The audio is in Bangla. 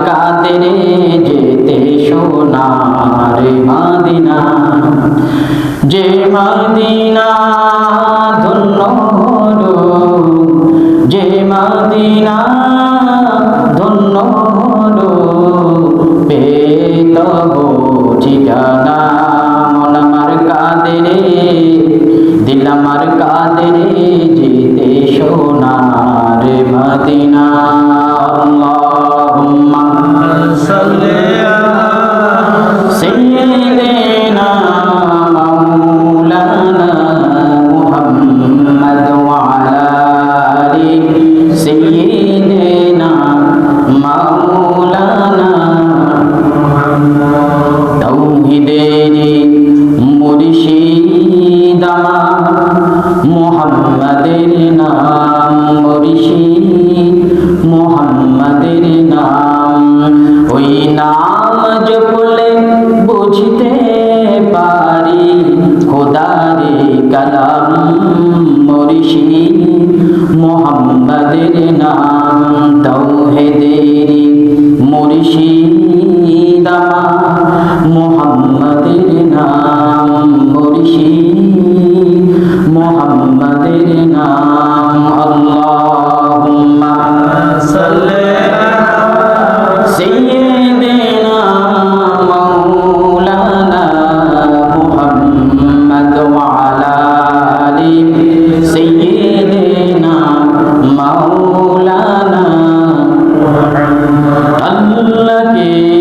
কাদেরে যেতে সোনার মদিনা, যে মদিনা ধন্য হলো, যে মদিনা ধন্য হলো, পেতব ঠিকানা। মন আমার কাদেরে, দিল আমার কাদেরে যেতে সোনার মদিনা। আল্লাহুম্মা সাল্লি আলা সাইয়্যিদিনা মাওলানা মুহাম্মদ ওয়া আলা আলি সাইয়্যিদিনা মাওলানা মুহাম্মদ। তাওহীদেরি মুর্শিদ আমার মুহাম্মাদের নাম, মুর্শিদ মুহাম্মাদের নাম। ওই নাম জপলে বুঝতে পারি খোদারে কালাম, মুর্শিদ মুহাম্মাদের নাম। তাওহীদেরি মুর্শিদ আমার মুহাম্মাদের নাম, মুর্শিদ মুহাম্মাদের নাম। আল্লাহুম্মা সাল্লি আলা সাইয়্যিদিনা মাওলানা মুহাম্মদ ওয়া আলা আলি সাইয়্যিদিনা মাওলানা। আল্লাহকে